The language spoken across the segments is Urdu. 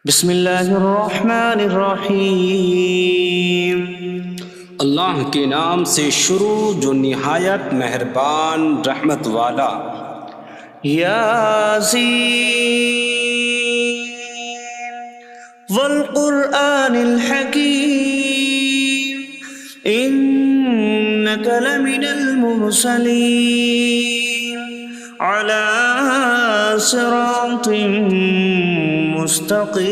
بسم اللہ الرحمن الرحیم۔ اللہ کے نام سے شروع جو نہایت مہربان رحمت والا۔ یاسین والقرآن الحکیم انک لمن المرسلین علی صراط مستقیم۔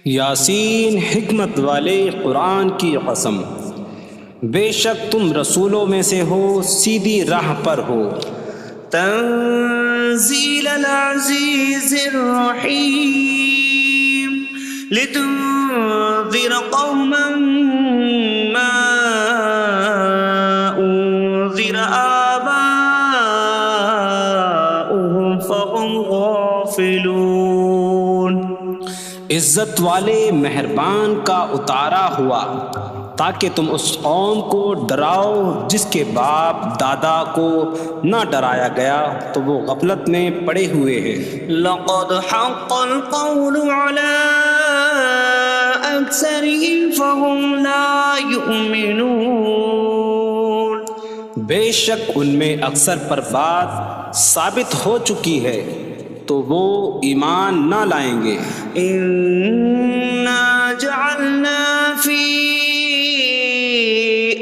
یاسین حکمت والے قرآن کی قسم، بے شک تم رسولوں میں سے ہو، سیدھی راہ پر ہو۔ تنزیل العزیز الرحیم لتنذر قوما ما انذر آباؤهم فهم غافلون۔ عزت والے مہربان کا اتارا ہوا تاکہ تم اس قوم کو ڈراؤ جس کے باپ دادا کو نہ ڈرایا گیا تو وہ غفلت میں پڑے ہوئے ہیں۔ لقد حق القول على أكثرهم فهم لا يؤمنون۔ بے شک ان میں اکثر پر بات ثابت ہو چکی ہے تو وہ ایمان نہ لائیں گے۔ إنا جعلنا في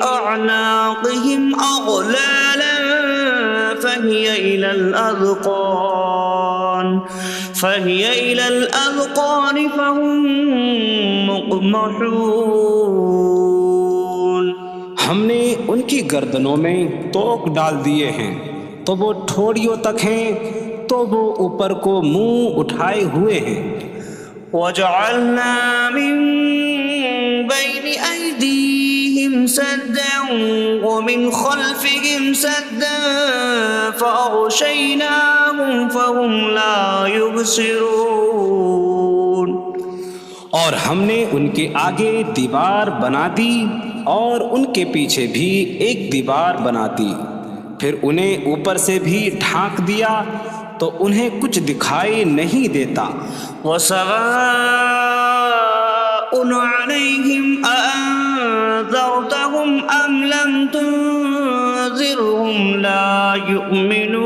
أعناقهم أغلالا فهي إلى الأذقان فهم مقمحون۔ ہم نے ان کی گردنوں میں توق ڈال دیے ہیں تو وہ ٹھوڑیوں تک ہیں، تو وہ اوپر کو منہ اٹھائے ہوئے ہیں۔ وجعلنا من بين أيديهم سدا ومن خلفهم سدا فأغشيناهم فهم لا يبصرون۔ اور ہم نے ان کے آگے دیوار بنا دی اور ان کے پیچھے بھی ایک دیوار بنا دی، پھر انہیں اوپر سے بھی ڈھانک دیا تو انہیں کچھ دکھائی نہیں دیتا۔ وسواء عليهم أأنذرتهم أم لم تنذرهم لا يؤمنون۔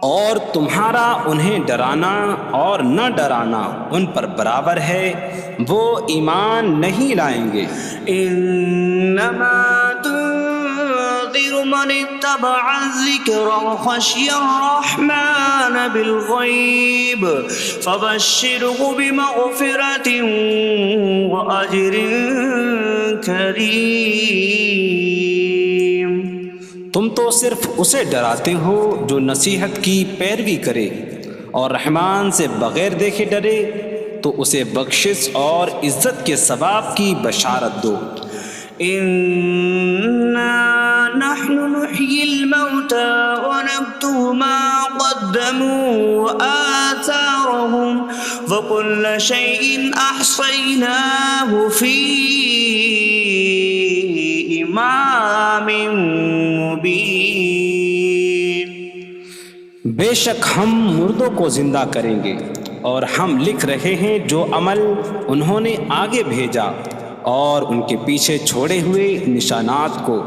اور تمہارا انہیں ڈرانا اور نہ ڈرانا ان پر برابر ہے، وہ ایمان نہیں لائیں گے۔ انما تنذر من اتبع الذکر وخشی الرحمن بالغیب فبشره بمغفرة واجر کریم۔ تم تو صرف اسے ڈراتے ہو جو نصیحت کی پیروی کرے اور رحمان سے بغیر دیکھے ڈرے، تو اسے بخشش اور عزت کے ثواب کی بشارت دو۔ انا نحن نحيي الموتى ونكتب ما قدموا وآثارهم وكل شيء أحصيناه في إمام مبين۔ بے شک ہم مردوں کو زندہ کریں گے اور ہم لکھ رہے ہیں جو عمل انہوں نے آگے بھیجا اور ان کے پیچھے چھوڑے ہوئے نشانات کو،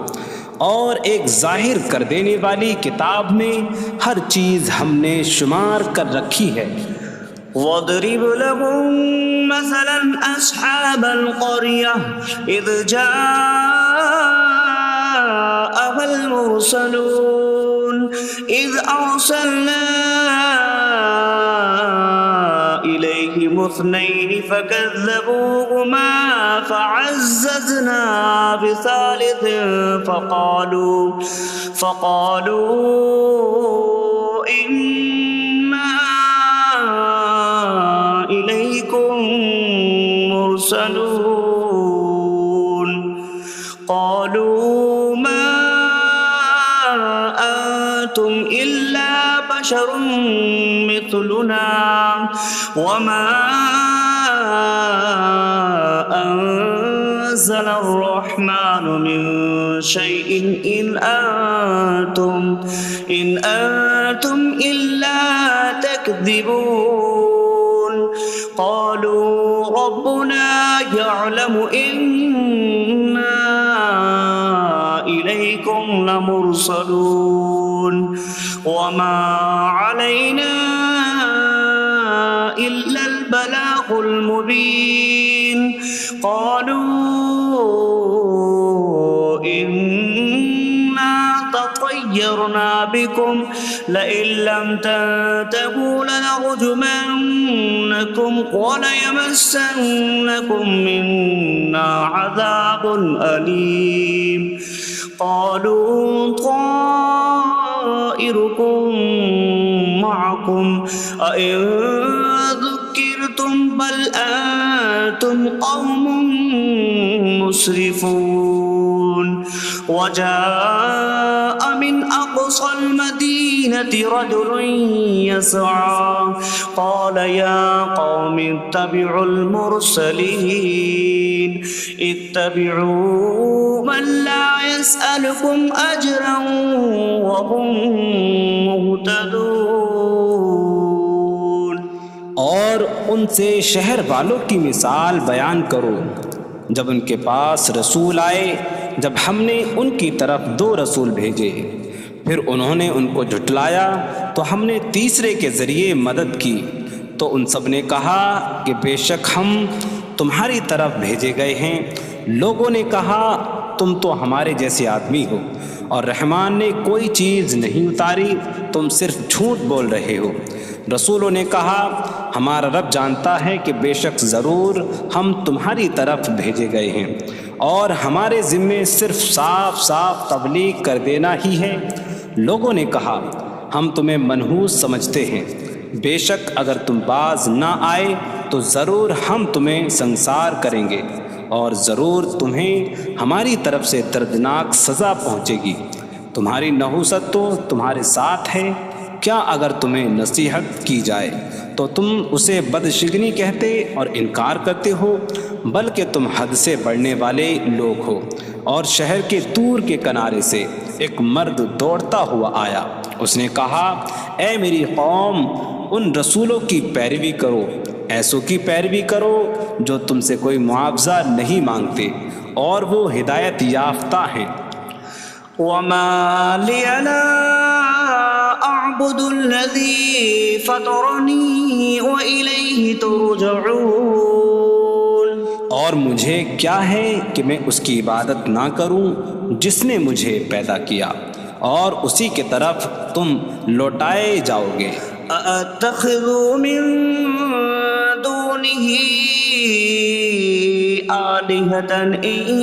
اور ایک ظاہر کر دینے والی کتاب میں ہر چیز ہم نے شمار کر رکھی ہے۔ وَاضْرِبْ لَهُم مَّثَلًا أَصْحَابَ الْقَرْيَةِ إِذْ جَاءَهَا الْمُرْسَلُونَ إِذْ أَرْسَلْنَا إِلَيْهِمُ اثْنَيْنِ فَكَذَّبُوهُمَا فَعَزَّزْنَا بِثَالِثٍ فَقَالُوا إِنَّا إِلَيْكُمْ مُرْسَلُونَ۔ قَالُوا مَا أَنتُمْ إِلَّا بَشَرٌ مِثْلُنَا وَمَا أَنتُمْ نزل الرحمن من شيء إن أنتم إلا تكذبون قالوا ربنا يعلم إنا إليكم لمرسلون وما علينا إلا البلاغ المبين قالوا إنا تطيرنا بكم لئن لم تنتهوا لنرجمنكم وليمسنكم منا عذاب أليم قالوا طائركم معكم أئن ذكرتم بل أنتم قوم مسرفون وجاء من أقصى المدينة رجل يسعى قال يا قوم اتبعوا المرسلين اتبعوا من لا يسألكم أجرا وهم مهتدون اور ان سے شہر والوں کی مثال بیان کرو جب ان کے پاس رسول آئے جب ہم نے ان کی طرف 2 رسول بھیجے پھر انہوں نے ان کو جھٹلایا تو ہم نے تیسرے کے ذریعے مدد کی تو ان سب نے کہا کہ بے شک ہم تمہاری طرف بھیجے گئے ہیں لوگوں نے کہا تم تو ہمارے جیسے آدمی ہو اور رحمان نے کوئی چیز نہیں اتاری تم صرف جھوٹ بول رہے ہو رسولوں نے کہا ہمارا رب جانتا ہے کہ بے شک ضرور ہم تمہاری طرف بھیجے گئے ہیں اور ہمارے ذمے صرف صاف صاف تبلیغ کر دینا ہی ہے لوگوں نے کہا ہم تمہیں منحوس سمجھتے ہیں بے شک اگر تم باز نہ آئے تو ضرور ہم تمہیں سنسار کریں گے اور ضرور تمہیں ہماری طرف سے دردناک سزا پہنچے گی تمہاری نحوست تو تمہارے ساتھ ہے کیا اگر تمہیں نصیحت کی جائے تو تم اسے بدشگنی کہتے اور انکار کرتے ہو بلکہ تم حد سے بڑھنے والے لوگ ہو اور شہر کے دور کے کنارے سے ایک مرد دوڑتا ہوا آیا اس نے کہا اے میری قوم ان رسولوں کی پیروی کرو ایسوں کی پیروی کرو جو تم سے کوئی معاوضہ نہیں مانگتے اور وہ ہدایت یافتہ ہیں وما لي لا أعبد الذي فطرني وإليه ترجعون اور مجھے کیا ہے کہ میں اس کی عبادت نہ کروں جس نے مجھے پیدا کیا اور اسی کی طرف تم لوٹائے جاؤ گے أأتخذ من دونه آلهة إن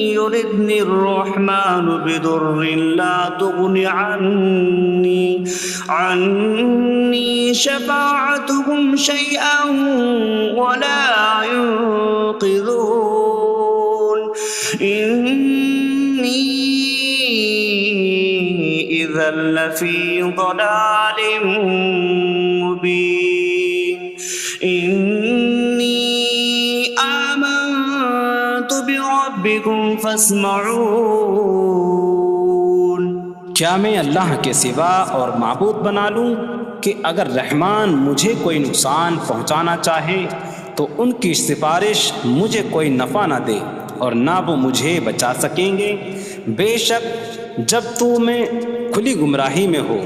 يردني الرحمن بضر لا تغن عني شفاعتهم شيئا ولا ينقذون إني إذا لفي ضلال مبين إني آمنت بربكم فاسمعون کیا میں اللہ کے سوا اور معبود بنا لوں کہ اگر رحمان مجھے کوئی نقصان پہنچانا چاہے تو ان کی سفارش مجھے کوئی نفع نہ دے اور نہ وہ مجھے بچا سکیں گے بے شک جب میں کھلی گمراہی میں ہو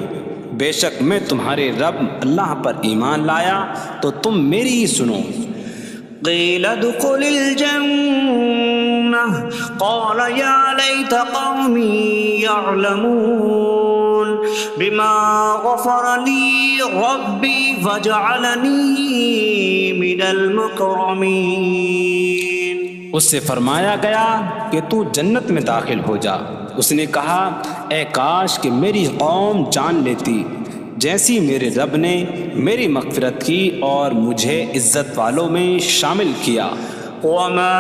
بے شک میں تمہارے رب اللہ پر ایمان لایا تو تم میری ہی سنو قيل ادخل الجنة قال يا ليت قومي يعلمون بما غفر لي ربي فجعلني من المكرمين اس سے فرمایا گیا کہ تو جنت میں داخل ہو جا اس نے کہا اے کاش کہ میری قوم جان لیتی جیسی میرے رب نے میری مغفرت کی اور مجھے عزت والوں میں شامل کیا وما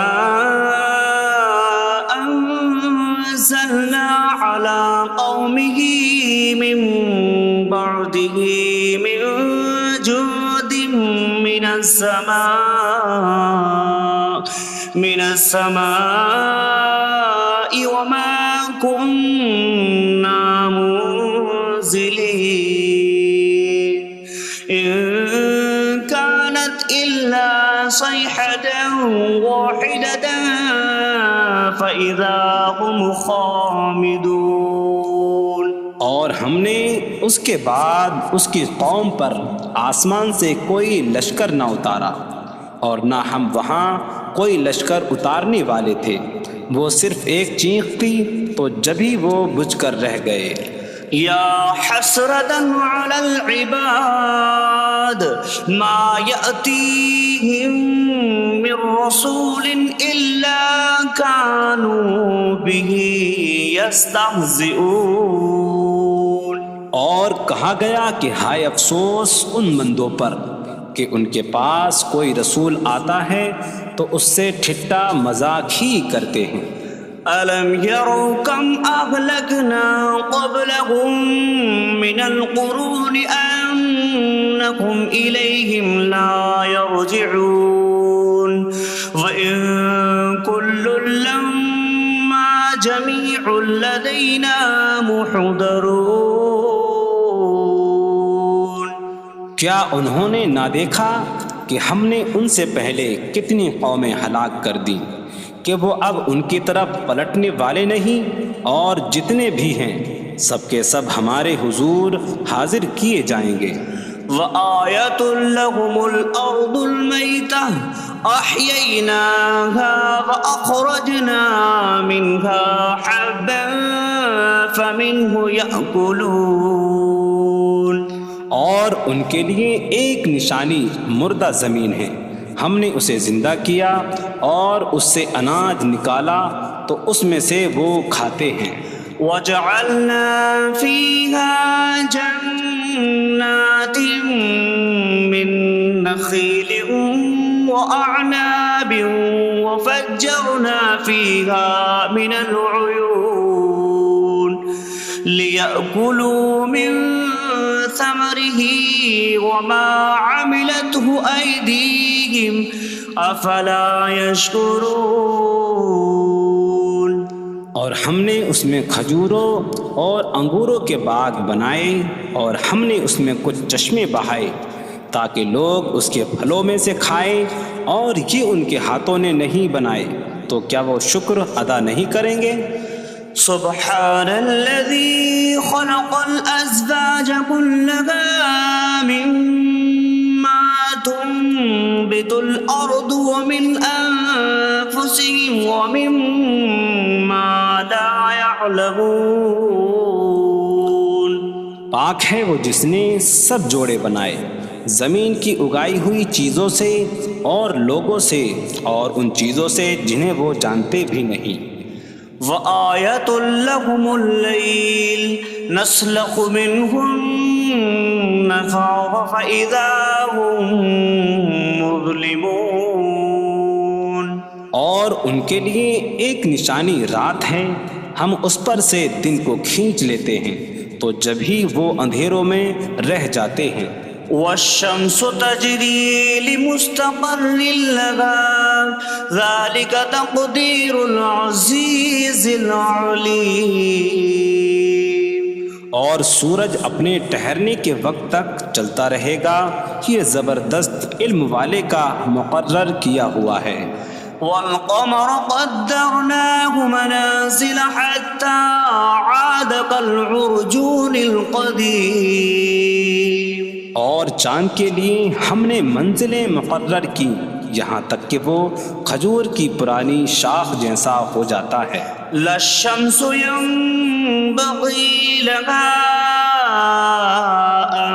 أنزلنا على قومه من بعده من جود من السماء من السماء وما كنا منزلين إن كانت إلا صيحة واحدة فإذا هم خامدون۔ اور ہم نے اس کے بعد اس کی قوم پر آسمان سے کوئی لشکر نہ اتارا، اور نہ ہم وہاں کوئی لشکر اتارنے والے تھے، وہ صرف ایک چیخ تھی تو جبھی وہ بجھ کر رہ گئے۔ یا حسرة على العباد ما يأتيهم من رسول إلا كانوا به يستهزئون۔ اور کہا گیا کہ ہائے افسوس ان بندوں پر کہ ان کے پاس کوئی رسول آتا ہے تو اس سے ٹھٹا مذاق ہی کرتے ہیں۔ أَلَمْ يَرَوْا كَمْ أَهْلَكْنَا قَبْلَهُمْ مِنَ الْقُرُونِ أَنَّكُمْ إِلَيْهِمْ لَا يَرْجِعُونَ وَإِن كُلٌّ لَّمَّا جَمِيعٌ لَّدَيْنَا مُحْضَرُونَ۔ کیا انہوں نے نہ دیکھا کہ ہم نے ان سے پہلے کتنی قومیں ہلاک کر دیں کہ وہ اب ان کی طرف پلٹنے والے نہیں، اور جتنے بھی ہیں سب کے سب ہمارے حضور حاضر کیے جائیں گے۔ وَآيَةٌ لَّهُمُ الْأَرْضُ الْمَيْتَةُ أَحْيَيْنَاهَا وَأَخْرَجْنَا مِنْهَا حَبًّا فَمِنْهُ يَأْكُلُونَ۔ اور ان کے لیے ایک نشانی مردہ زمین ہے، ہم نے اسے زندہ کیا اور اس سے اناج نکالا تو اس میں سے وہ کھاتے ہیں۔ وَجَعَلْنَا فِيهَا جَنَّاتٍ مِّن نَّخِيلٍ وَأَعْنَابٍ وَفَجَّرْنَا فِيهَا مِنَ الْعُيُونِ لِيَأْكُلُوا مِن ثَمَرِهِ وَمَا عَمِلَتْهُ أَيْدِيهِمْ أَفَلَا يَشْكُرُونَ۔ اور ہم نے اس میں کھجوروں اور انگوروں کے باغ بنائے، اور ہم نے اس میں کچھ چشمے بہائے تاکہ لوگ اس کے پھلوں میں سے کھائیں، اور یہ ان کے ہاتھوں نے نہیں بنائے، تو کیا وہ شکر ادا نہیں کریں گے؟ سبحان الذي خلق الأزواج كلها مما تنبت الأرض ومن أنفسهم ومما لا يعلمون۔ پاک ہے وہ جس نے سب جوڑے بنائے زمین کی اگائی ہوئی چیزوں سے اور لوگوں سے اور ان چیزوں سے جنہیں وہ جانتے بھی نہیں۔ وَآيَةٌ لَّهُمُ اللَّيْلُ نَسْلَخُ مِنْهُ النَّهَارَ فَإِذَا هُم مُظْلِمُونَ۔ اور ان کے لیے ایک نشانی رات ہے، ہم اس پر سے دن کو کھینچ لیتے ہیں تو جبھی وہ اندھیروں میں رہ جاتے ہیں۔ وَالشَّمْسُ تَجْرِي لِمُسْتَقَرٍّ لَّهَا ذَلِكَ تَقْدِيرُ الْعَزِيزِ الْعَلِيمِ۔ اور سورج اپنے ٹھہرنے کے وقت تک چلتا رہے گا، یہ زبردست علم والے کا مقرر کیا ہوا ہے۔ وَالْقَمَرَ قَدَّرْنَاهُ مَنَازِلَ حَتَّى عَادَ كَالْعُرْجُونِ الْقَدِيمِ۔ اور چاند کے لیے ہم نے منزلیں مقرر کی یہاں تک کہ وہ کھجور کی پرانی شاخ جیسا ہو جاتا ہے۔ لا الشمس ينبغي لها أن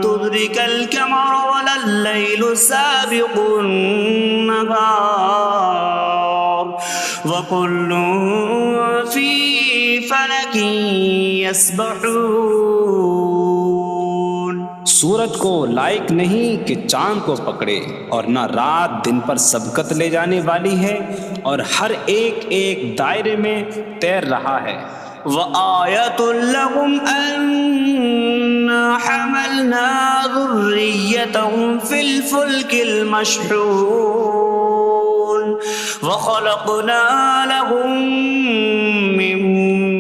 تدرك القمر ولا الليل سابق النهار وكل في فلك يسبحون۔ سورج کو لائق نہیں کہ چاند کو پکڑے، اور نہ رات دن پر سبقت لے جانے والی ہے، اور ہر ایک ایک دائرے میں تیر رہا ہے۔ وَآيَةٌ لَّهُمْ أَنَّا حَمَلْنَا ذُرِّيَّتَهُمْ فِي الْفُلْكِ الْمَشْحُونِ۔ وخلقنا لهم من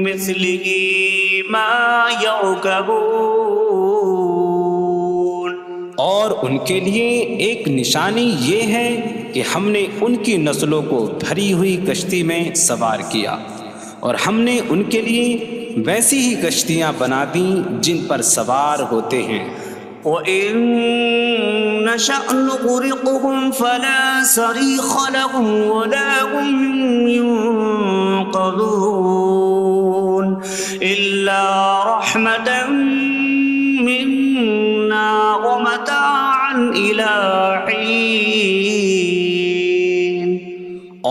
مثله ما يركبون. اور ان کے لیے ایک نشانی یہ ہے کہ ہم نے ان کی نسلوں کو بھری ہوئی کشتی میں سوار کیا، اور ہم نے ان کے لیے ویسی ہی کشتیاں بنا دیں جن پر سوار ہوتے ہیں. وَإِن نَّشَأْ نُغْرِقْهُمْ فَلَا صَرِيخَ لَهُمْ وَلَا هُمْ يُنقَذُونَ إِلَّا رَحْمَةً مِّنَّا وَمَتَاعًا إِلَىٰ حِينٍ.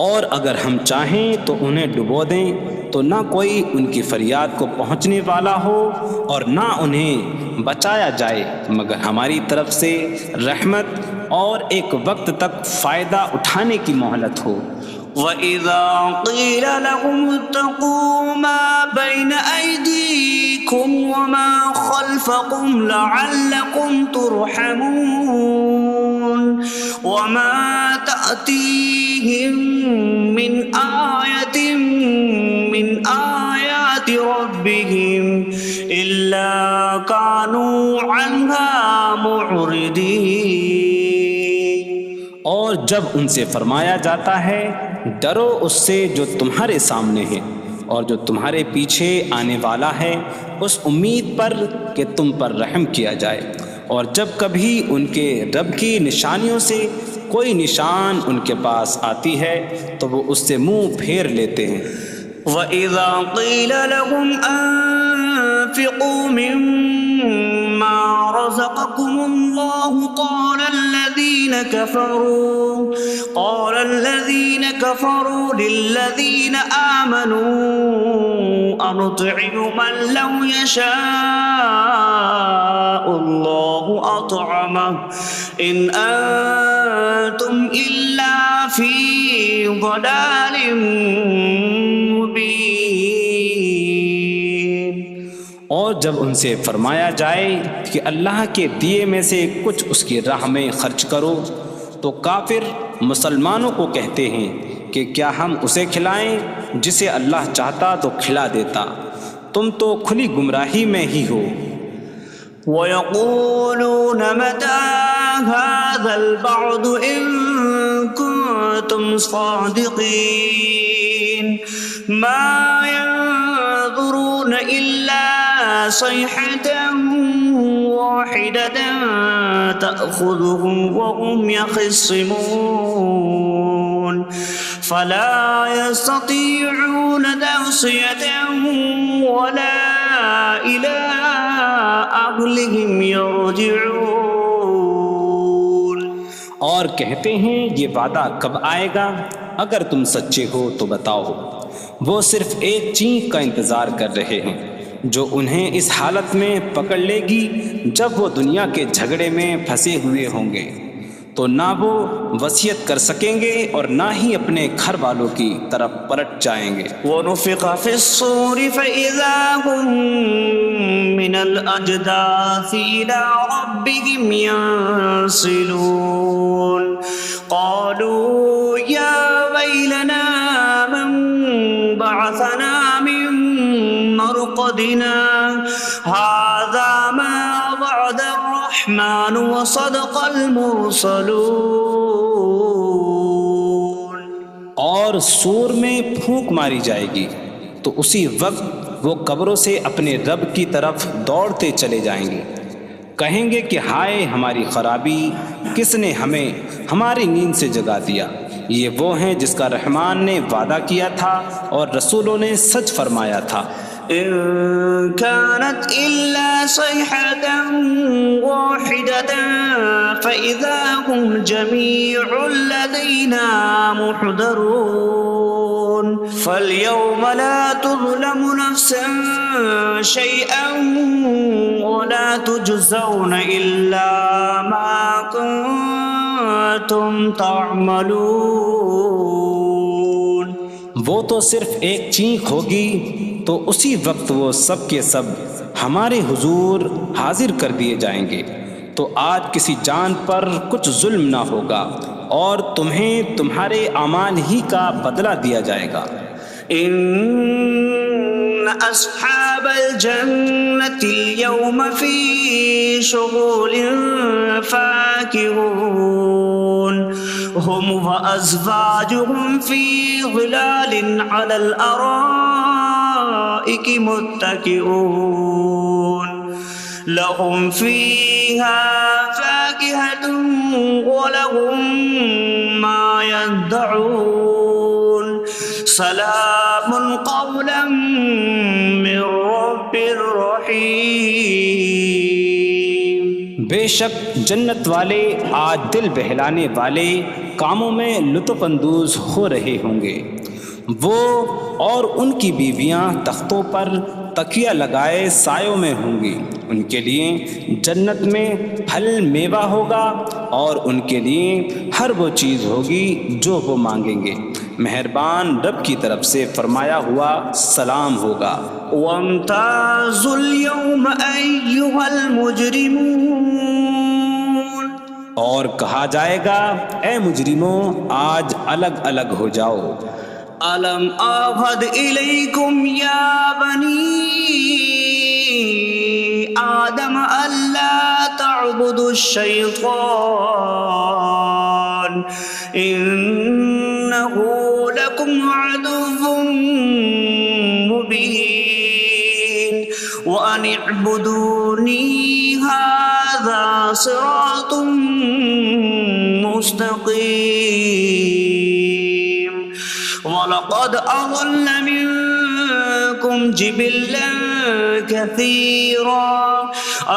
اور اگر ہم چاہیں تو انہیں ڈبو دیں تو نہ کوئی ان کی فریاد کو پہنچنے والا ہو اور نہ انہیں بچایا جائے مگر ہماری طرف سے رحمت اور ایک وقت تک فائدہ اٹھانے کی مہلت ہو. وَإِذَا قِيلَ لَهُمُ اتَّقُوا مَا بَيْنَ أَيْدِيكُمْ وَمَا خَلْفَكُمْ لَعَلَّكُمْ تُرْحَمُونَ وَمَا تَأْتِيهِم مِّنْ آيَةٍ مِّنْ آيَاتِ رَبِّهِمْ إِلَّا كَانُوا عَنْهَا مُعْرِضِينَ. اور جب ان سے فرمایا جاتا ہے ڈرو اس سے جو تمہارے سامنے ہے اور جو تمہارے پیچھے آنے والا ہے، اس امید پر کہ تم پر رحم کیا جائے، اور جب کبھی ان کے رب کی نشانیوں سے کوئی نشان ان کے پاس آتی ہے تو وہ اس سے منہ پھیر لیتے ہیں. وَإِذَا قِيلَ لَهُمْ أَنفِقُوا مِمَّا رَزَقَكُمُ اللَّهُ قَالَ الَّذِينَ كَفَرُوا لِلَّذِينَ آمَنُوا أَنُطْعِمُ مَن لَّوْ يَشَاءُ اللَّهُ أَطْعَمَهُ إِنْ أَنتُمْ إِلَّا فِي ضَلَالٍ مبین. اور جب ان سے فرمایا جائے کہ اللہ کے دیے میں سے کچھ اس کی راہ میں خرچ کرو تو کافر مسلمانوں کو کہتے ہیں کہ کیا ہم اسے کھلائیں جسے اللہ چاہتا تو کھلا دیتا، تم تو کھلی گمراہی میں ہی ہو. وَيَقُولُونَ مَتَىٰ هَٰذَا الْوَعْدُ إِن كُنتُمْ صَادِقِينَ مَا يَنظُرُونَ إِلَّا صَيْحَةً وَاحِدَةً تَأْخُذُهُمْ وَهُمْ يَخِصِّمُونَ فَلَا يَسْتَطِيعُونَ تَوْصِيَةً وَلَا إِلَىٰ أَهْلِهِمْ يَرْجِعُونَ. اور کہتے ہیں یہ وعدہ کب آئے گا؟ اگر تم سچے ہو تو بتاؤ. وہ صرف ایک چینک کا انتظار کر رہے ہیں جو انہیں اس حالت میں پکڑ لے گی جب وہ دنیا کے جھگڑے میں پھنسے ہوئے ہوں گے، تو نہ وہ وصیت کر سکیں گے اور نہ ہی اپنے گھر والوں کی طرف پلٹ جائیں گے. وَنُفِخَ فِي الصُّورِ فَإِذَا هُم مِّنَ الْأَجْدَاثِ إِلَىٰ رَبِّهِمْ يَنسِلُونَ قَالُوا يَا وَيْلَنَا مَن بَعَثَنَا مِن مَّرْقَدِنَا هَٰذَا مَا وَعَدَ الرَّحْمَٰنُ وَصَدَقَ الْمُرْسَلُونَ. اور سور میں پھونک ماری جائے گی تو اسی وقت وہ قبروں سے اپنے رب کی طرف دوڑتے چلے جائیں گے، کہیں گے کہ ہائے ہماری خرابی، کس نے ہمیں ہماری نیند سے جگا دیا. یہ وہ ہیں جس کا رحمان نے وعدہ کیا تھا اور رسولوں نے سچ فرمایا تھا. إن كانت إلا صيحة واحدة فإذا هم جميع لدينا محضرون. فاليوم لا تظلم نفس شيئا ولا تجزون إلا ما كنتم تعملون. وہ تو صرف ایک چینک ہوگی تو اسی وقت وہ سب کے سب ہمارے حضور حاضر کر دیے جائیں گے، تو آج کسی جان پر کچھ ظلم نہ ہوگا اور تمہیں تمہارے اعمال ہی کا بدلہ دیا جائے گا۔ إن أصحاب الجنة اليوم في شغل فاكهون هم وأزواجهم في ظلال على الأرائك متكئون لهم فيها فاكهة ولهم ما يدعون سلام قولا من رب رحیم۔ بے شک جنت والے آج دل بہلانے والے کاموں میں لطف اندوز ہو رہے ہوں گے۔ وہ اور ان کی بیویاں تختوں پر تکیہ لگائے سایوں میں ہوں گی۔ ان کے لیے جنت میں پھل میوہ ہوگا اور ان کے لیے ہر وہ چیز ہوگی جو وہ مانگیں گے۔ مہربان رب کی طرف سے فرمایا ہوا سلام ہوگا۔ وامتازوا اليوم أيها المجرمون، اور کہا جائے گا اے مجرموں آج الگ الگ ہو جاؤ۔ ألم أعهد إليكم يا بني آدم ألا تعبدوا الشيطان إنه لكم عدو مبين وأن اعبدوني هذا صراط مستقيم وَلَقَدْ أَضَلَّ مِنكُمْ جِبِلًّا كَثِيرًا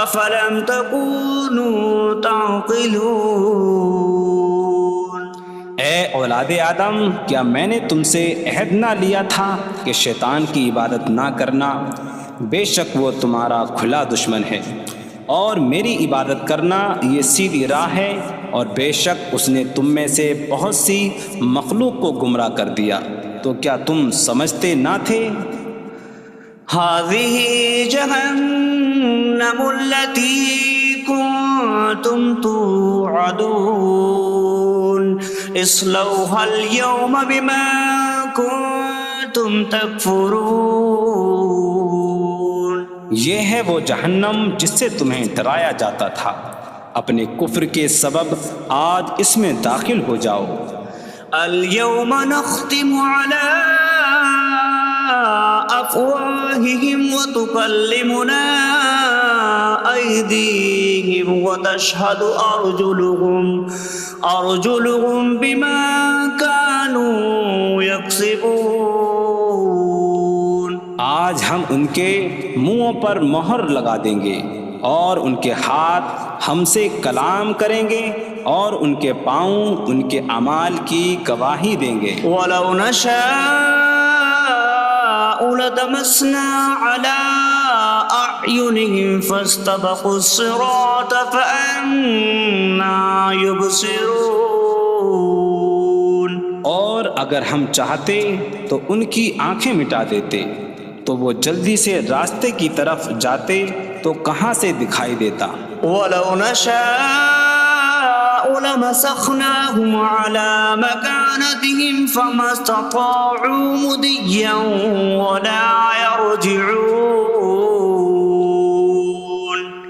أَفَلَمْ تَكُونُوا تَعْقِلُونَ۔ اے اولاد آدم، کیا میں نے تم سے عہد نہ لیا تھا کہ شیطان کی عبادت نہ کرنا؟ بے شک وہ تمہارا کھلا دشمن ہے، اور میری عبادت کرنا یہ سیدھی راہ ہے، اور بے شک اس نے تم میں سے بہت سی مخلوق کو گمراہ کر دیا، تو کیا تم سمجھتے نہ تھے؟ هذه جهنم التي كنتم توعدون اصلوها اليوم بما كنتم تكفرون۔ یہ ہے وہ جہنم جس سے تمہیں ڈرایا جاتا تھا، اپنے کفر کے سبب آج اس میں داخل ہو جاؤ۔ اليوم نختم على أفواههم وتكلمنا أيديهم وتشهد أرجلهم بما كانوا يكسبون۔ آج ہم ان کے منہوں پر مہر لگا دیں گے، اور ان کے ہاتھ ہم سے کلام کریں گے، اور ان کے پاؤں ان کے اعمال کی گواہی دیں گے۔ وَلَوْ نَشَاءُ لَطَمَسْنَا عَلَىٰ أَعْيُنِهِمْ فَاسْتَبَقُوا الصِّرَاطَ فَأَنَّىٰ يُبْصِرُونَ۔ اور اگر ہم چاہتے تو ان کی آنکھیں مٹا دیتے، تو وہ جلدی سے راستے کی طرف جاتے تو کہاں سے دکھائی دیتا۔ وَلَوْ نَشَاءُ لَمَسَخْنَاهُمْ عَلَىٰ مَكَانَتِهِمْ فَمَا اسْتَطَاعُوا مُضِيًّا وَلَا يَرْجِعُونَ۔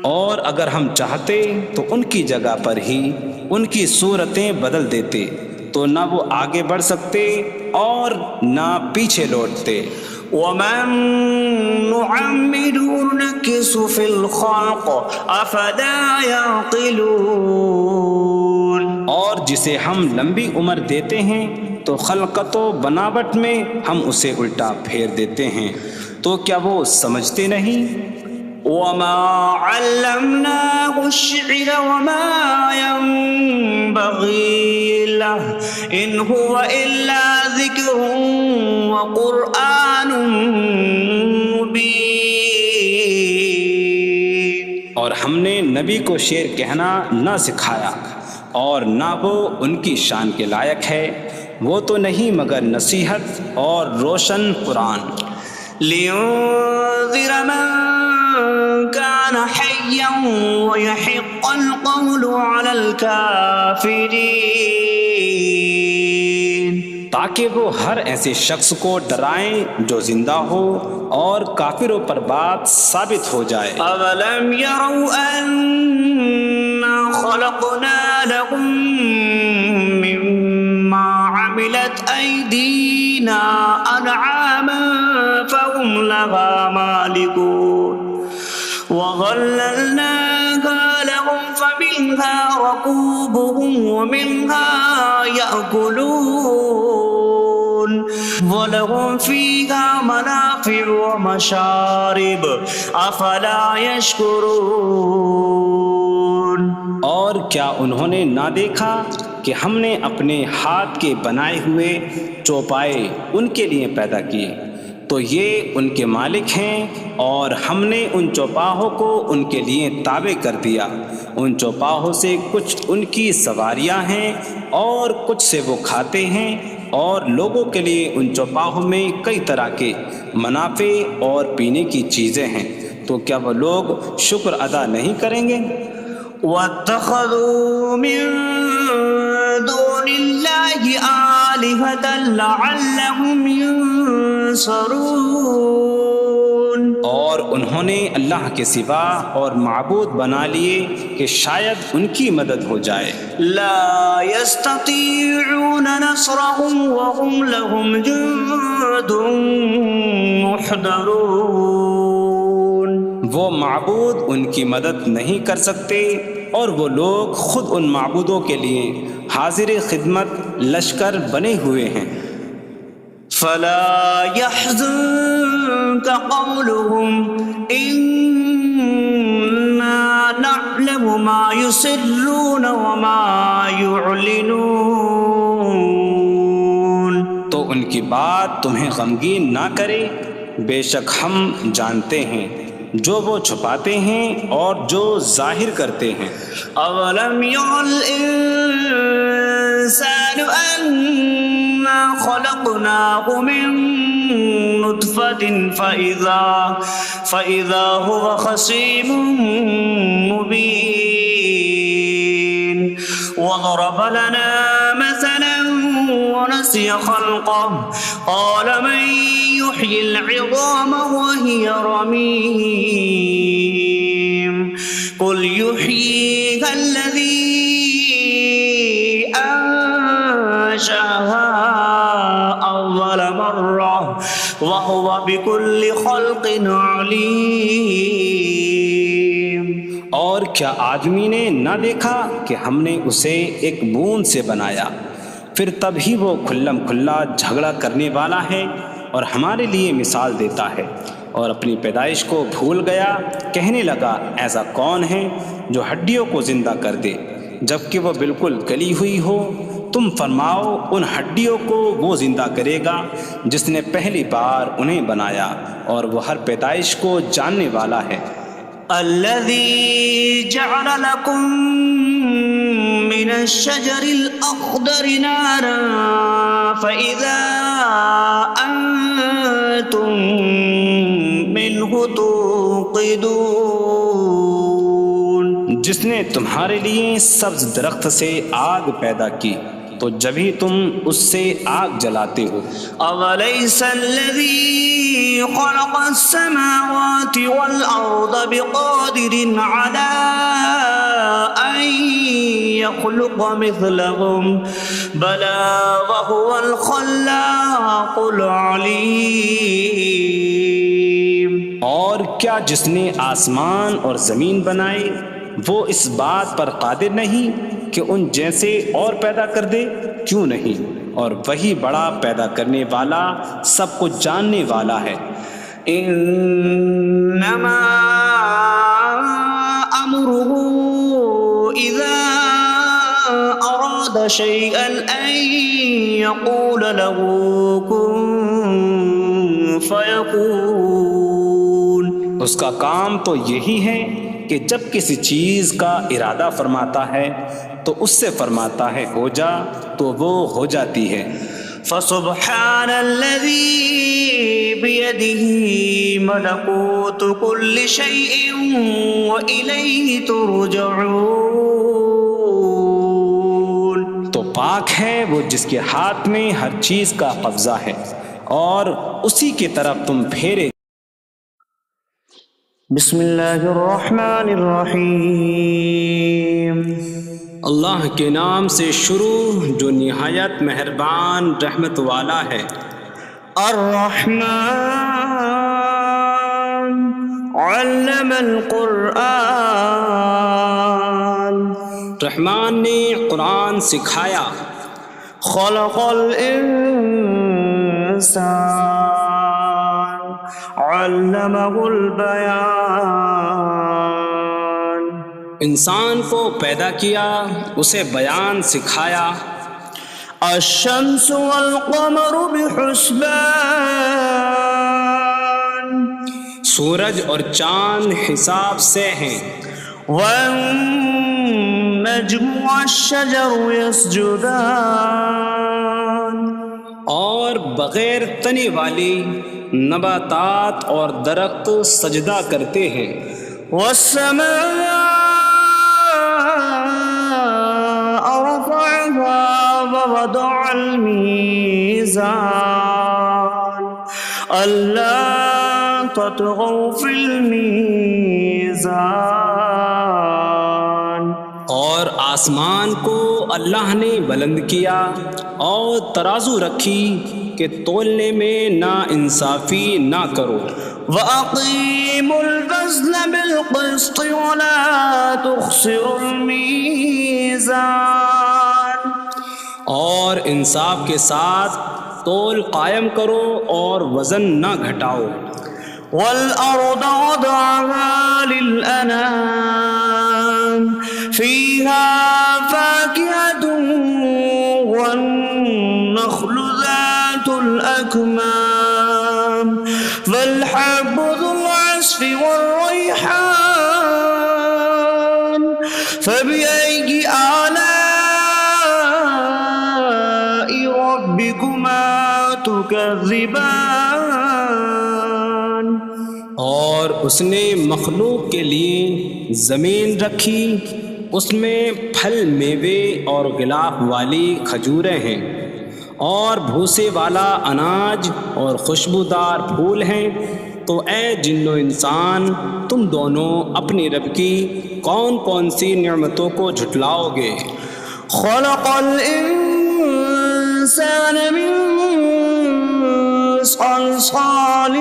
اور اگر ہم چاہتے تو ان کی جگہ پر ہی ان کی صورتیں بدل دیتے، تو نہ وہ آگے بڑھ سکتے اور نہ پیچھے لوٹتے۔ وَمَن نُّعَمِّرْهُ نُنَكِّسْهُ فِي الْخَلْقِ أَفَلَا يَعْقِلُونَ۔ اور جسے ہم لمبی عمر دیتے ہیں تو خلقت و بناوٹ میں ہم اسے الٹا پھیر دیتے ہیں، تو کیا وہ سمجھتے نہیں؟ وَمَا عَلَّمْنَاهُ الشِّعْرَ وَمَا يَنبَغِي لَهُ إِنْ هُوَ إِلَّا ذِكْرٌ وَقُرْآنٌ مُّبِينٌ۔ اور ہم نے نبی کو شعر کہنا نہ سکھایا، اور نہ وہ ان کی شان کے لائق ہے، وہ تو نہیں مگر نصیحت اور روشن قرآن۔ لِيُنذِرَ مَن كَانَ حَيًّا حيا ويحق القول على الكافرين تاکہ وہ ہر ایسے شخص کو ڈرائیں جو زندہ ہو اور کافروں پر بات ثابت ہو جائے۔ أولم يروا أنا خلقنا لهم مما عملت أيدينا أنعاما فهم لها مالكون وظللناها لهم فمنها ركوبهم ومنها يأكلون وَلَهُمْ فِيهَا مَنَافِعُ وَمَشَارِبُ أَفَلَا يَشْكُرُونَ۔ اور کیا انہوں نے نہ دیکھا کہ ہم نے اپنے ہاتھ کے بنائے ہوئے چوپائے ان کے لیے پیدا کیے، تو یہ ان کے مالک ہیں، اور ہم نے ان چوپاہوں کو ان کے لیے تابع کر دیا۔ ان چوپاہوں سے کچھ ان کی سواریاں ہیں اور کچھ سے وہ کھاتے ہیں، اور لوگوں کے لیے ان چوپاہوں میں کئی طرح کے منافع اور پینے کی چیزیں ہیں، تو کیا وہ لوگ شکر ادا نہیں کریں گے؟ وَاتَّخَذُوا مِن دُونِ اللَّهِ آلِهَةً لَعَلَّهُمْ يُنصَرُونَ۔ اور انہوں نے اللہ کے سوا اور معبود بنا لیے کہ شاید ان کی مدد ہو جائے۔ لا يستطيعون نصرهم وهم لهم جند محضرون۔ وہ معبود ان کی مدد نہیں کر سکتے، اور وہ لوگ خود ان معبودوں کے لیے حاضر خدمت لشکر بنے ہوئے ہیں۔ فلا يحزنك قولهم إنا نعلم ما يسرون وما يعلنون۔ تو ان کی بات تمہیں غمگین نہ کرے، بے شک ہم جانتے ہیں جو وہ چھپاتے ہیں اور جو ظاہر کرتے ہیں۔ اولم ير الانسان انا خلقناه من نطفة فإذا هو خصيم مبين وضرب لنا مثلا ونسي خلقه قال من يحيي العظام وهي رميم قل يحييها الذي أنشأها أول مرة وهو بكل خلق عليم۔ اور کیا آدمی نے نہ دیکھا کہ ہم نے اسے ایک بوند سے بنایا، پھر تب ہی وہ کھلم کھلا جھگڑا کرنے والا ہے اور ہمارے لیے مثال دیتا ہے، اور اپنی پیدائش کو بھول گیا، کہنے لگا ایسا کون ہے جو ہڈیوں کو زندہ کر دے جبکہ وہ بالکل گلی ہوئی ہو؟ تم فرماؤ ان ہڈیوں کو وہ زندہ کرے گا جس نے پہلی بار انہیں بنایا، اور وہ ہر پیدائش کو جاننے والا ہے۔ الذي جعل لكم من الشجر الأخضر نارا فإذا أنتم منه توقدون۔ جس نے تمہارے لیے سبز درخت سے آگ پیدا کی تو جبھی تم اس سے آگ جلاتے ہو۔ أَوَلَيْسَ الَّذِي خَلَقَ السَّمَاوَاتِ وَالْأَرْضَ بِقَادِرٍ عَلَىٰ أَن يَخْلُقَ مِثْلَهُم بَلَىٰ وَهُوَ الْخَلَّاقُ الْعَلِيمُ۔ اور کیا جس نے آسمان اور زمین بنائے وہ اس بات پر قادر نہیں کہ ان جیسے اور پیدا کر دے؟ کیوں نہیں، اور وہی بڑا پیدا کرنے والا سب کچھ جاننے والا ہے۔ انما امره اذا اراد شيئا ان يقول له كن فيكون۔ اس کا کام تو یہی ہے کہ جب کسی چیز کا ارادہ فرماتا ہے تو اس سے فرماتا ہے ہو جا، تو وہ ہو جاتی ہے۔ فسبحان الذي بيده ملكوت كل شيء وإليه ترجعون. تو پاک ہے وہ جس کے ہاتھ میں ہر چیز کا قبضہ ہے اور اسی کی طرف تم پھیرے. بسم اللہ الرحمن الرحیم. اللہ کے نام سے شروع جو نہایت مہربان رحمت والا ہے. الرحمن علم القرآن. رحمان نے قرآن سکھایا. خلق الانسان علمہ البیان. انسان کو پیدا کیا اسے بیان سکھایا. الشمس والقمر بحسبان. سورج اور چاند حساب سے ہیں. والنجم والشجر يسجدان. اور بغیر تنے والی نباتات اور درخت سجدہ کرتے ہیں. والسماء رفعها ووضع الميزان ألا تطغوا في الميزان. اور آسمان کو اللہ نے بلند کیا اور ترازو رکھی کہ تولنے میں نا انصافی نہ کرو. وَأَقِيمُوا الْوَزْنَ بِالْقِسْطِ وَلَا تُخْسِرُوا الْمِيزَانَ. اور انصاف کے ساتھ تول قائم کرو اور وزن نہ گھٹاؤ. وَالْأَرْضَ وَضَعَهَا لِلْأَنَامِ فِيهَا فَاكِهَةٌ وَالنَّخْلُ ذَاتُ الْأَكْمَامِ وَالْحَبُّ ذُو الْعَصْفِ وَالرَّيْحَانُ فَبِأَيِّ آلَاءِ رَبِّكُمَا تُكَذِّبَانِ. اور اس نے مخلوق کے لیے زمین رکھی، اس میں پھل میوے اور غلاف والی کھجوریں ہیں اور بھوسے والا اناج اور خوشبودار پھول ہیں. تو اے جن و انسان تم دونوں اپنی رب کی کون کون سی نعمتوں کو جھٹلاؤ گے. خلق الانسان من صلصال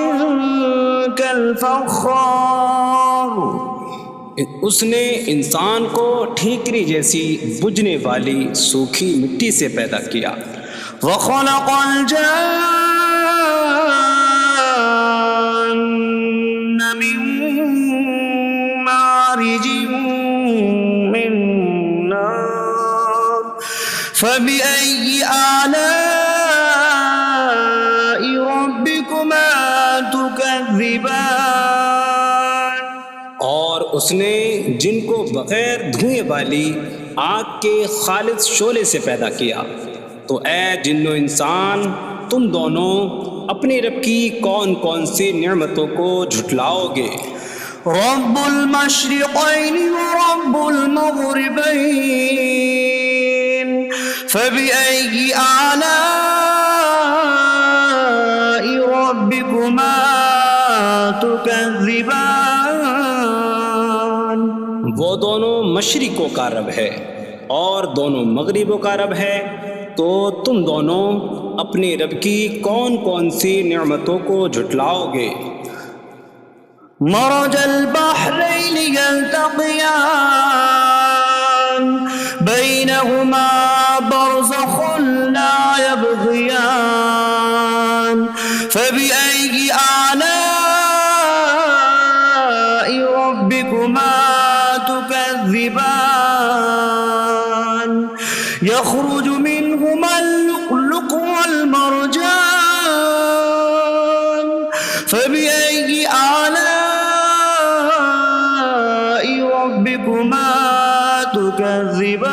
کالفخار. اس نے انسان کو ٹھیکری جیسی بجھنے والی سوکھی مٹی سے پیدا کیا. وخلق الجان من مارج من نار فبأي آلاء ربكما تكذبان. اور اس نے جن کو بغیر دھوئیں والی آگ کے خالص شعلے سے پیدا کیا. تو اے جن و انسان تم دونوں اپنے رب کی کون کون سی نعمتوں کو جھٹلاؤ گے. رب المشرقین ورب المغربین فبأي آلاء ربكما تكذبان. وہ دونوں مشرقوں کا رب ہے اور دونوں مغربوں کا رب ہے. تو تم دونوں اپنے رب کی کون کون سی نعمتوں کو جھٹلاؤ گے. مرج البحرین یلتقیان بینہما برزخ لا یبغیان فبأي آلاء ربكما تكذبان. يخرج منهما اللؤلؤ والمرجان فبأي آلاء ربكما تكذبان.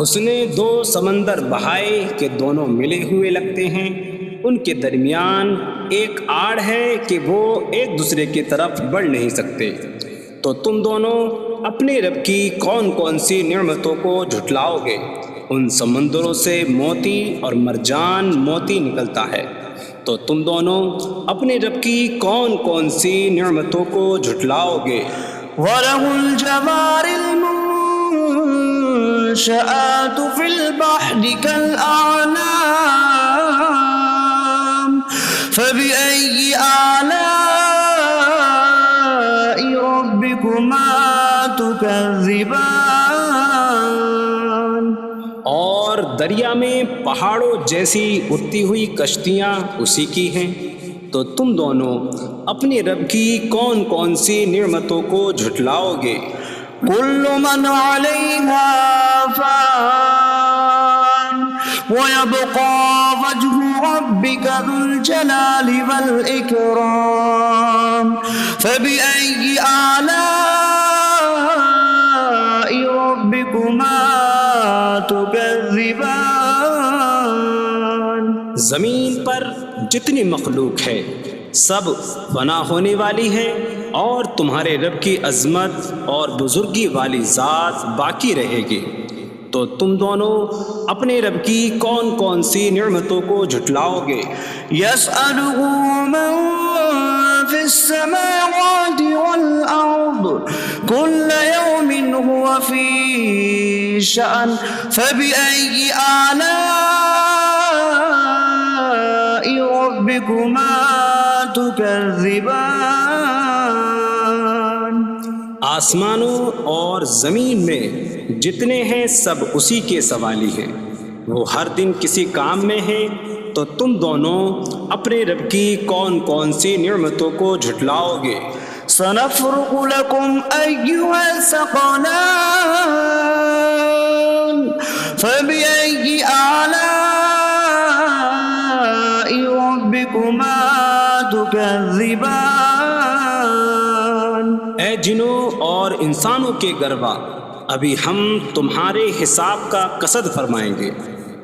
اس نے دو سمندر بہائے کہ دونوں ملے ہوئے لگتے ہیں، ان کے درمیان ایک آڑ ہے کہ وہ ایک دوسرے کی طرف بڑھ نہیں سکتے، تو تم دونوں اپنے رب کی کون کون سی نعمتوں کو جھٹلاؤ گے؟ ان سمندروں سے موتی اور مرجان موتی نکلتا ہے، تو تم دونوں اپنے رب کی کون کون سی نعمتوں کو جھٹلاؤ گے؟ وَلَهُ الْجَوَارِ الْمُنشَآتُ فِي الْبَحْرِ كَالْأَعْلَامِ فَبِأَيِّ آلَاءِ رَبِّكُمَا تُكَذِّبَانِ۔ اور دریا میں پہاڑوں جیسی اڑتی ہوئی کشتیاں اسی کی ہیں، تو تم دونوں اپنے رب کی کون کون سی نعمتوں کو جھٹلاؤ گے؟ كل من عليها فان ويبقى وجه ربك ذو الجلال والإكرام فبأي آلاء ربكما تكذبان۔ زمین پر جتنی مخلوق ہے سب فنا ہونے والی ہے، اور تمہارے رب کی عظمت اور بزرگی والی ذات باقی رہے گی، تو تم دونوں اپنے رب کی کون کون سی نعمتوں کو جھٹلاؤ گے؟ يسأله من في السماوات والأرض كل يوم هو في شأن فبأي آلاء ربكما تكذبان۔ آسمانوں اور زمین میں جتنے ہیں سب اسی کے سوالی ہیں، وہ ہر دن کسی کام میں ہیں، تو تم دونوں اپنے رب کی کون کون سی نعمتوں کو جھٹلاؤ گے؟ سنفرغ لكم أيها الثقلان فبأي آلاء ربكما تكذبان۔ اے جنوں اور انسانوں کے گروہ، ابھی ہم تمہارے حساب کا قصد فرمائیں گے،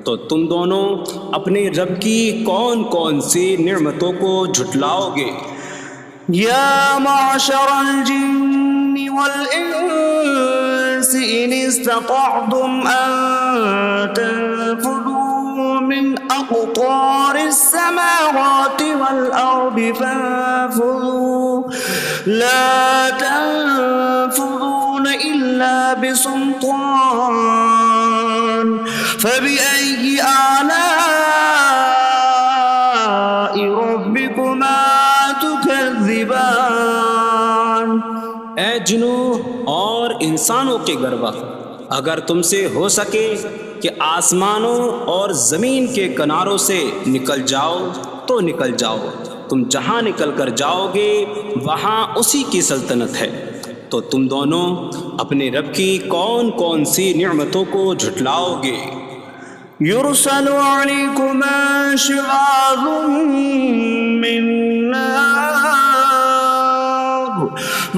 تو تم دونوں اپنے رب کی کون کون سی نعمتوں کو جھٹلاؤ گے؟ یا معشر الجن والانس ان استطعتم ان تنفذوا من اقطار السماوات والارض فانفذوا لا تنفذون الا بسلطان فبأي آلاء ربكما تكذبان۔ اے جنوں اور انسانوں کے گروہ، اگر تم سے ہو سکے کہ آسمانوں اور زمین کے کناروں سے نکل جاؤ تو نکل جاؤ، تم جہاں نکل کر جاؤ گے وہاں اسی کی سلطنت ہے، تو تم دونوں اپنے رب کی کون کون سی نعمتوں کو جھٹلاؤ گے؟ يرسل عليكما شواظ من نار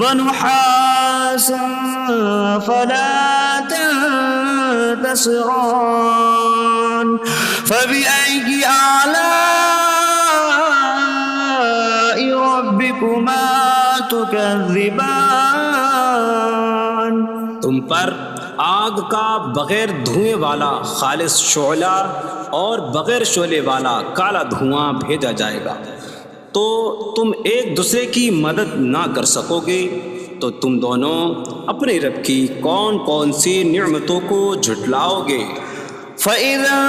ونحاسا فلا تنتصران فبأي آلاء ربكما تكذبان۔ تم پر آگ کا بغیر دھوئیں والا خالص شعلہ اور بغیر شعلے والا کالا دھواں بھیجا جائے گا، تو تم ایک دوسرے کی مدد نہ کر سکو گے، تو تم دونوں اپنے رب کی کون کون سی نعمتوں کو جھٹلاؤ گے؟ فَإِذَا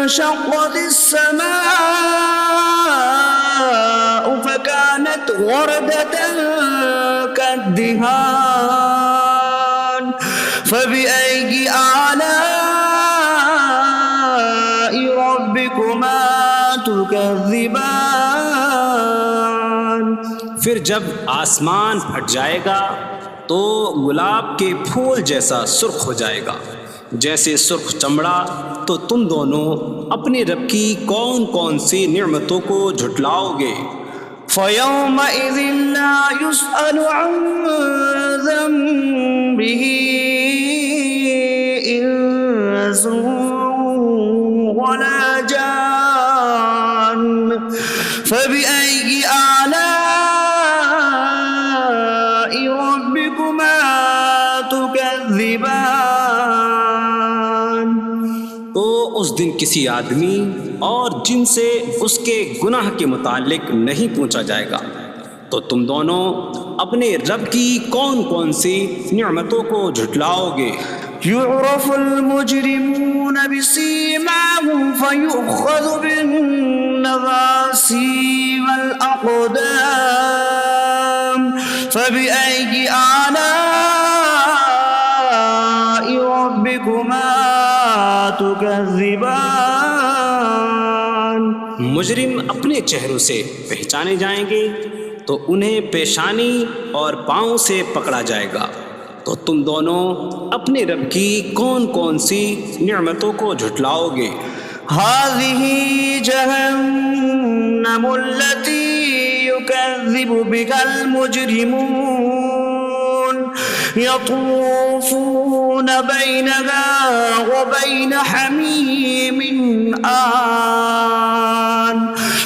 انشَقَّتِ السَّمَاءُ فَكَانَتْ وَرْدَةً كَالدِّهَانِ فَبِأَيِّ آلَاءِ رَبِّكُمَا تُكَذِّبَانِ۔ پھر جب آسمان پھٹ جائے گا تو گلاب کے پھول جیسا سرخ ہو جائے گا، جیسے سرخ چمڑا، تو تم دونوں اپنے رب کی کون کون سی نعمتوں کو جھٹلاؤ گے؟ فَيَوْمَئِذٍ لَا يُسْأَلُ عَنْ ذَنبِهِ إِنسٌ تكذبان. تو اس دن کسی آدمی اور جن سے اس کے گناہ کے متعلق نہیں پوچھا جائے گا، تو تم دونوں اپنے رب کی کون کون سی نعمتوں کو جھٹلاؤ گے؟ يعرف المجرمون بسيماهم فيؤخذ بالنواصي والأقدام. فبأي آلاء ربكما تكذبان. مجرم اپنے چہروں سے پہچانے جائیں گے تو انہیں پیشانی اور پاؤں سے پکڑا جائے گا. تو تم دونوں اپنے رب کی کون کون سی نعمتوں کو جھٹلاؤ گے؟ هذه جهنم التي يكذب بها المجرمون يطوفون بينها وبين حميم آن.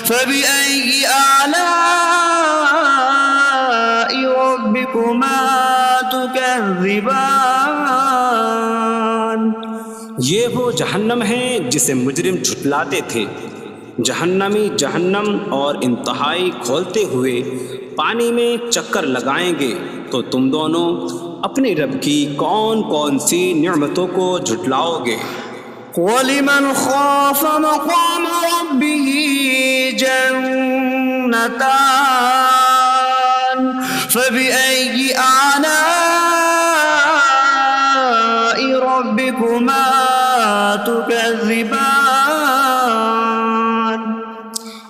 فبأي آلاء ربكما تكذبان. یہ وہ جہنم ہے جسے مجرم جھٹلاتے تھے. جہنمی جہنم اور انتہائی کھولتے ہوئے پانی میں چکر لگائیں گے. تو تم دونوں اپنے رب کی کون کون سی نعمتوں کو جھٹلاؤ گے؟ وَلِمَنْ خَافَ مَقَامَ رَبِّهِ جَنَّتَانِ. فَبِأَيِّ آلَاءِ رَبِّكُمَا تُكَذِّبَانِ.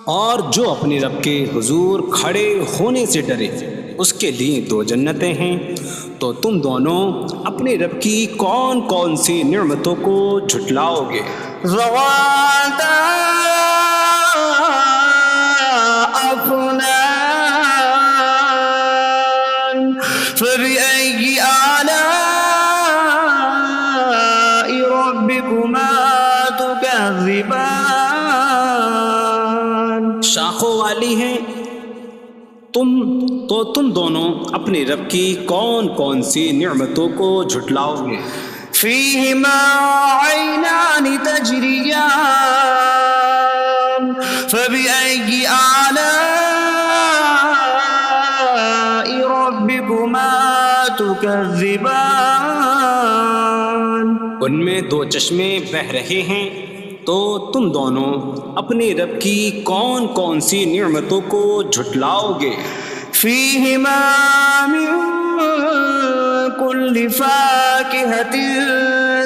اور جو اپنے رب کے حضور کھڑے ہونے سے ڈرے اس کے لیے دو جنتیں ہیں. تو تم دونوں اپنے رب کی کون کون سی نعمتوں کو جھٹلاؤ گے؟ ذواتا أفنان. فبأي آلاء ربكما تكذبان. شاخوں والی ہیں. تم دونوں اپنے رب کی کون کون سی نعمتوں کو جھٹلاؤ گے؟ فيهما عينان تجريان. فبأي آلاء ربكما تكذبان. ان میں دو چشمے بہہ رہے ہیں. تو تم دونوں اپنے رب کی کون کون سی نعمتوں کو جھٹلاؤ گے؟ فيهما من كل فاكهة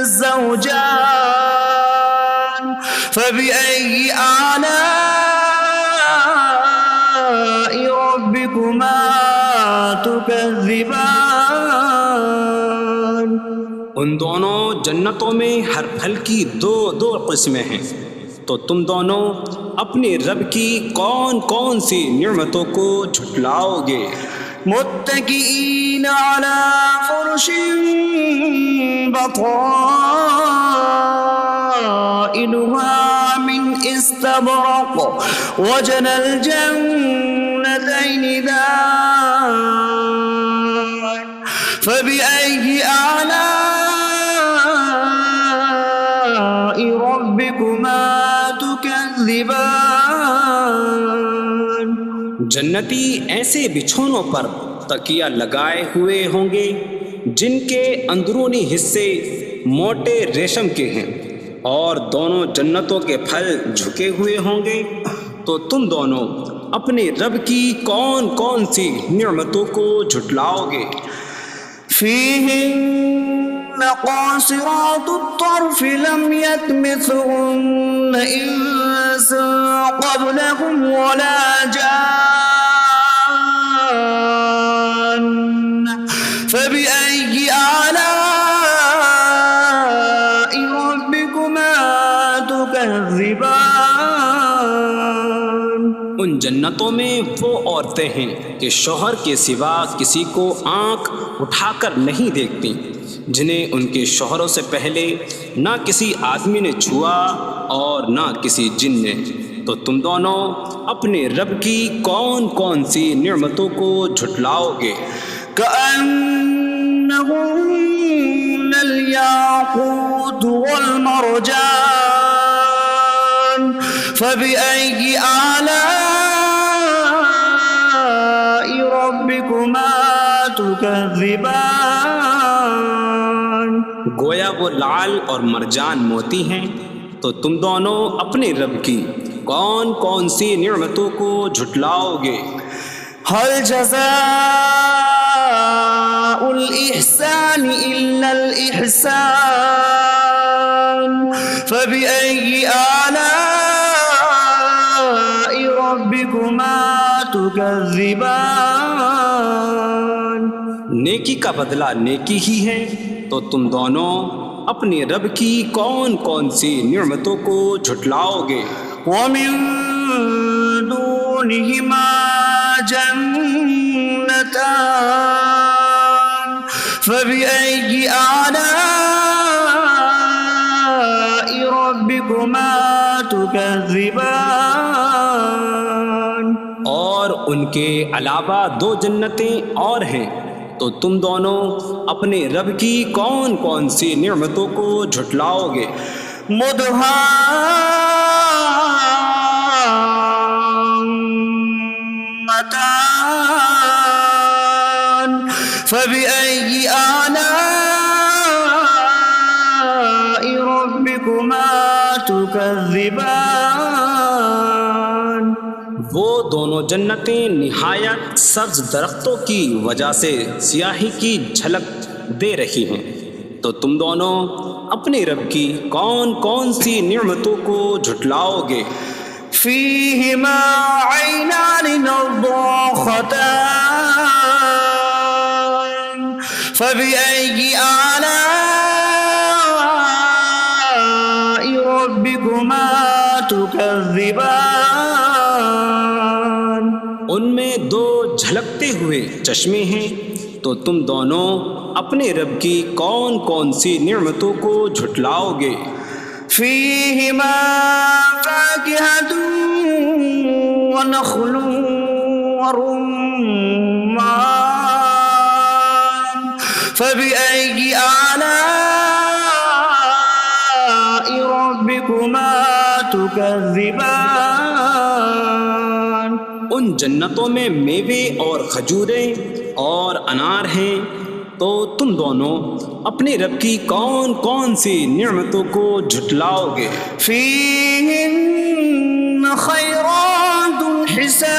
زوجان. فبأي آلاء ربكما تكذبان. ان دونوں جنتوں میں ہر پھل کی دو قسمیں ہیں. تو تم دونوں اپنے رب کی کون کون سی نعمتوں کو جھٹلاؤ گے؟ متكئين على فرش بطائنها من استبرق وجنى الجنتين دان. فبأي آلاء ربكما تكذبان. جنتی ایسے بچھونوں پر تکیہ لگائے ہوئے ہوں گے جن کے اندرونی حصے موٹے ریشم کے ہیں، اور دونوں جنتوں کے پھل جھکے ہوئے ہوں گے. تو تم دونوں اپنے رب کی کون کون سی نعمتوں کو جھٹلاؤ گے؟ فيهن قاصرات الطرف لم يطمثهن إنس قبلهم ولا جان. فبأي آلاء ربكما تكذبان. ان جنتوں میں وہ عورتیں ہیں کہ شوہر کے سوا کسی کو آنکھ اٹھا کر نہیں دیکھتی، جنہیں ان کے شوہروں سے پہلے نہ کسی آدمی نے چھوا اور نہ کسی جن نے. تو تم دونوں اپنے رب کی کون کون سی نعمتوں کو جھٹلاؤ گے؟ كأنهن والمرجان فبأي آلاء ربكما تكذبان. گویا وہ لعل اور مرجان موتی ہیں، تو تم دونوں اپنے رب کی کون کون سی نعمتوں کو جھٹلاؤ گے؟ هل جزاء الإحسان إلا الإحسان فبأي آلاء ربكما تكذبان. نیکی کا بدلہ نیکی ہی ہے، تو تم دونوں اپنے رب کی کون کون سی نعمتوں کو جھٹلاؤ گے؟ ومن دونهما جنتان فبأي آلاء ربكما تكذبان. اور ان کے علاوہ دو جنتیں اور ہیں، تو تم دونوں اپنے رب کی کون کون سی نعمتوں کو جھٹلاؤ گے؟ مدهامتان فبأي آلاء ربكما تكذبان. وہ دونوں جنتیں نہایت سبز درختوں کی وجہ سے سیاہی کی جھلک دے رہی ہیں، تو تم دونوں اپنے رب کی کون کون سی نعمتوں کو جھٹلاؤ گے؟ فيهما عينان نضاختان فبأي آلاء ربكما تكذبان. ان میں دو جھلکتے ہوئے چشمے ہیں، تو تم دونوں اپنے رب کی کون کون سی نعمتوں کو جھٹلاؤ گے؟ فيهما فاكهة ونخل ورمان فبأي آلاء ربكما تكذبان. ان جنتوں میں میوے اور کھجوریں اور انار ہیں، تو تم دونوں اپنے رب کی کون کون سی نعمتوں کو جھٹلاؤ گے؟ فيهن خيرات حسان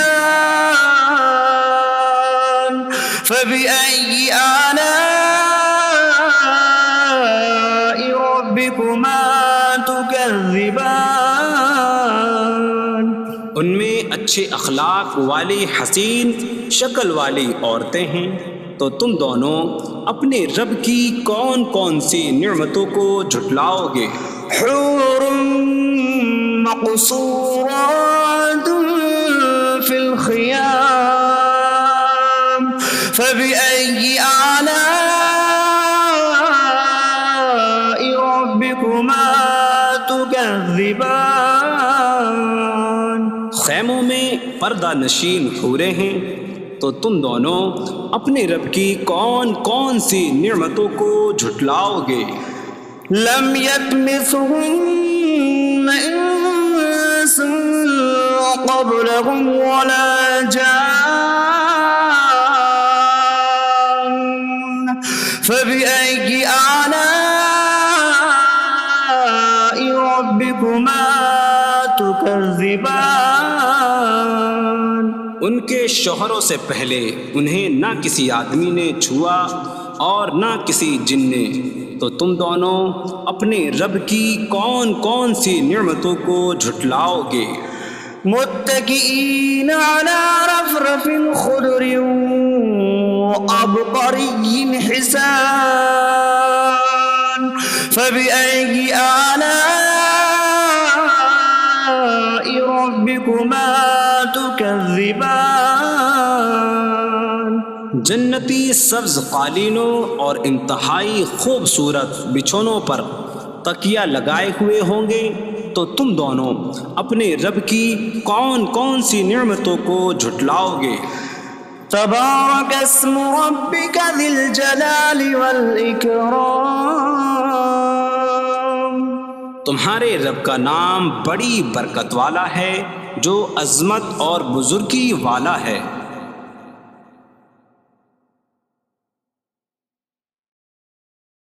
فبأي آلاء ربكما تكذبان. ان میں اچھے اخلاق والی حسین شکل والی عورتیں ہیں، تو تم دونوں اپنے رب کی کون کون سی نعمتوں کو جھٹلاؤ گے؟ حور مقصورات في الخيام فبأي آلاء ربكما تكذبان. خیموں میں پردہ نشین حوریں ہیں، تو تم دونوں اپنے رب کی کون کون سی نعمتوں کو جھٹلاؤ گے؟ لم يطمثهن انس قبلهم ولا جان فبأي آلاء ربكما تكذبان. ان کے شوہروں سے پہلے انہیں نہ کسی آدمی نے چھوا اور نہ کسی جن نے، تو تم دونوں اپنے رب کی کون کون سی نعمتوں کو جھٹلاؤ گے؟ متكئين على رفرف خضر وعبقري حسان فبأي آلاء ربكما تكذبان. جنتی سبز قالینوں اور انتہائی خوبصورت بچھونوں پر تکیہ لگائے ہوئے ہوں گے، تو تم دونوں اپنے رب کی کون کون سی نعمتوں کو جھٹلاؤ گے؟ تبارك اسم ربك ذي الجلال والإكرام تمہارے رب کا نام بڑی برکت والا ہے جو عظمت اور بزرگی والا ہے۔